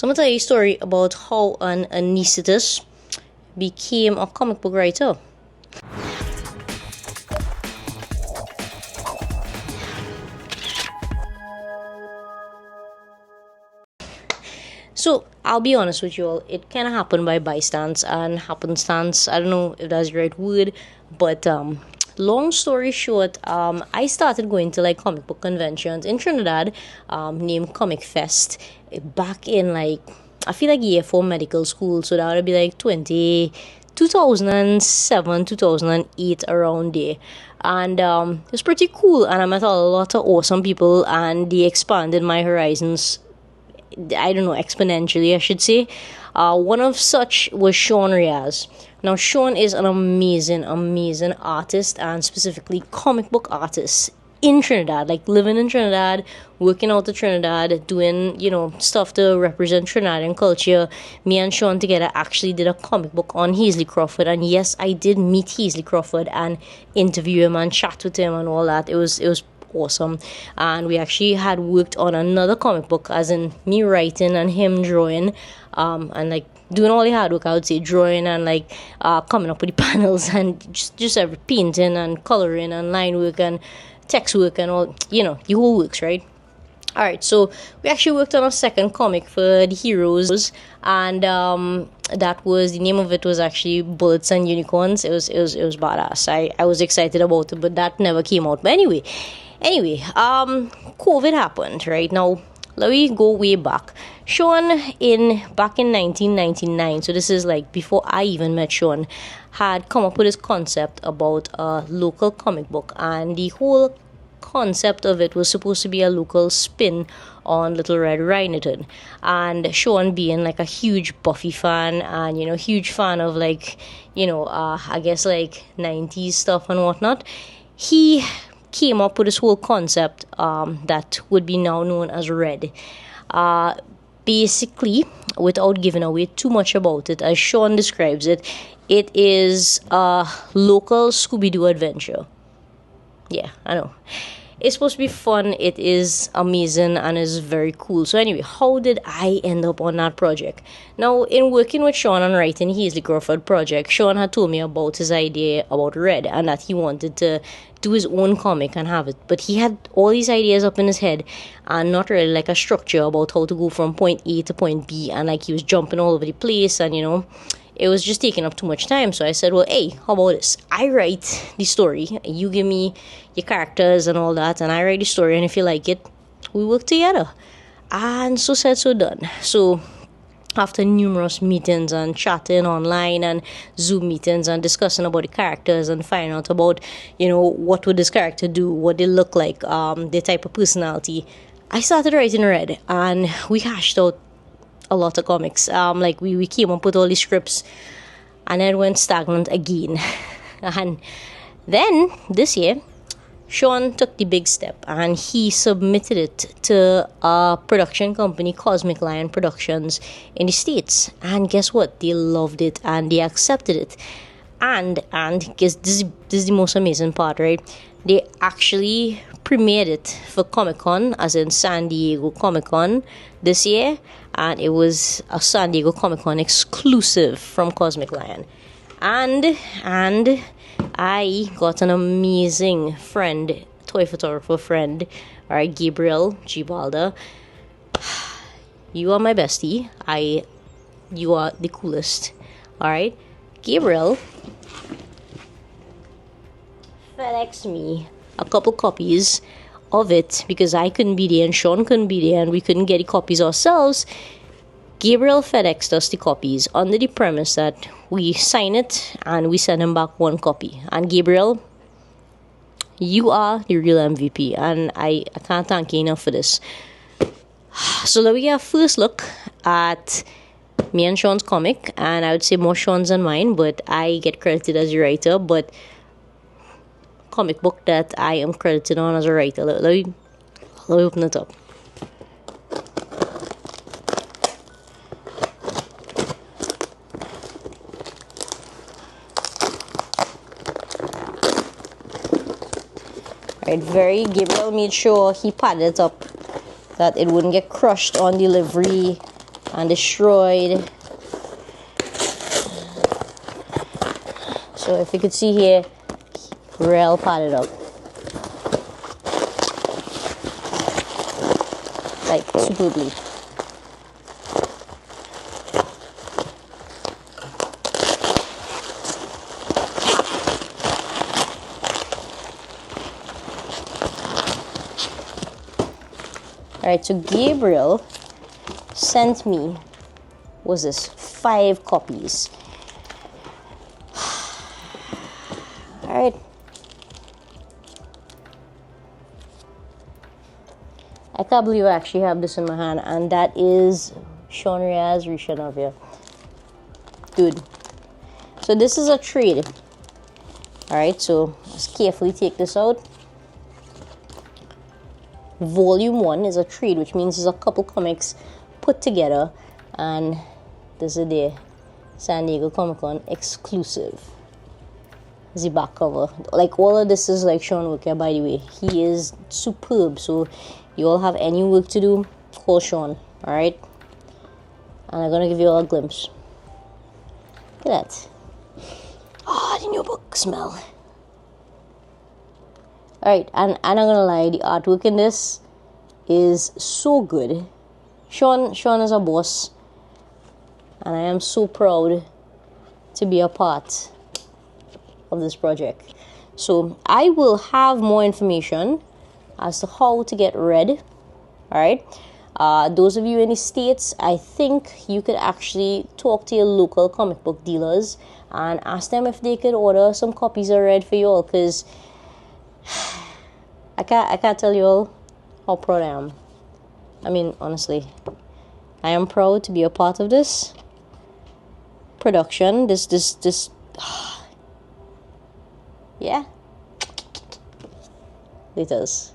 So I'm going to tell you a story about how an anesthetist became a comic book writer. So I'll be honest with you all, it kind of happened by bystance and happenstance. I don't know if that's the right word, but long story short, I started going to like comic book conventions in Trinidad, named Comic Fest, back in like, I feel like year 4 medical school, so that would be like 2007, 2008, around there. And it was pretty cool, and I met a lot of awesome people, and they expanded my horizons, I don't know, exponentially, I should say. One of such was Sean Riaz. Now, Sean is an amazing artist, and specifically comic book artist in Trinidad, like living in Trinidad, working out of Trinidad, doing, stuff to represent Trinidadian culture. Me and Sean together actually did a comic book on Hazley Crawford, and yes, I did meet Hazley Crawford and interview him and chat with him and all that. It was awesome. And we actually had worked on another comic book, as in me writing and him drawing, and like doing all the hard work, I would say, drawing and like coming up with the panels and just every painting and coloring and line work and text work and all, the whole works, right? All right, so we actually worked on a second comic for the heroes, and that was, the name of it was actually Bullets and Unicorns. It was badass. I was excited about it, but that never came out. But anyway, COVID happened, right? Now, let me go way back. Sean, back in 1999, so this is like before I even met Sean, had come up with this concept about a local comic book, and the whole concept of it was supposed to be a local spin on Little Red Riding Hood. And Sean, being like a huge Buffy fan and huge fan of like I guess like 90s stuff and whatnot, he came up with this whole concept that would be now known as Red. Basically, without giving away too much about it, as Sean describes it, it is a local Scooby-Doo adventure. Yeah, I know. It's supposed to be fun. It is amazing and is very cool. So anyway, how did I end up on that project? Now, in working with Sean and writing Hazley Crawford project, Sean had told me about his idea about Red and that he wanted to do his own comic and have it. But he had all these ideas up in his head and not really like a structure about how to go from point A to point B, and like he was jumping all over the place, and it was just taking up too much time. So I said, well, hey, how about this? I write the story, you give me your characters and all that, and I write the story, and if you like it, we work together. And so said, so done. So after numerous meetings and chatting online and Zoom meetings and discussing about the characters and finding out about, what would this character do, what they look like, their type of personality, I started writing Red, and we hashed out a lot of comics. Like we came up with all these scripts, and then went stagnant again. And then this year, Sean took the big step and he submitted it to a production company, Cosmic Lion Productions, in the States. And guess what? They loved it and they accepted it. And guess this is the most amazing part, right? They actually premiered it for Comic-Con, as in San Diego Comic-Con this year, and it was a San Diego Comic-Con exclusive from Cosmic Lion. And I got an amazing friend, toy photographer friend, alright, Gabriel G. Balder. You are my bestie. You are the coolest. Alright, Gabriel FedExed me a couple copies of it because I couldn't be there and Sean couldn't be there and we couldn't get the copies ourselves. Gabriel FedExed us the copies under the premise that we sign it and we send him back one copy. And Gabriel, you are the real MVP, and I can't thank you enough for this. So let me get a first look at me and Sean's comic, and I would say more Sean's than mine, but I get credited as a writer, but comic book that I am credited on as a writer. Let me open it up. Right, Gabriel made sure he padded it up that it wouldn't get crushed on delivery and destroyed. So if you could see here, real padded up. Like superbly. Alright, so Gabriel sent me, was this 5 copies. Alright. I can't believe I actually have this in my hand, and that is Sean Riaz Rishanavia. Dude. So this is a trade. Alright, so let's carefully take this out. Volume 1 is a trade, which means there's a couple comics put together, and this is the San Diego Comic-Con exclusive. The back cover. Like, all of this is like Sean Worker, by the way. He is superb, so you all have any work to do, call Sean, alright? And I'm gonna give you all a glimpse. Look at that. Ah, the new book smell. Alright, and I'm not gonna lie, the artwork in this is so good. Sean is a boss, and I am so proud to be a part of this project. So I will have more information as to how to get read. Alright, those of you in the States, I think you could actually talk to your local comic book dealers and ask them if they could order some copies of Red for you all, because I can't tell you all how proud I am. I mean, honestly, I am proud to be a part of this production. This yeah. Laters.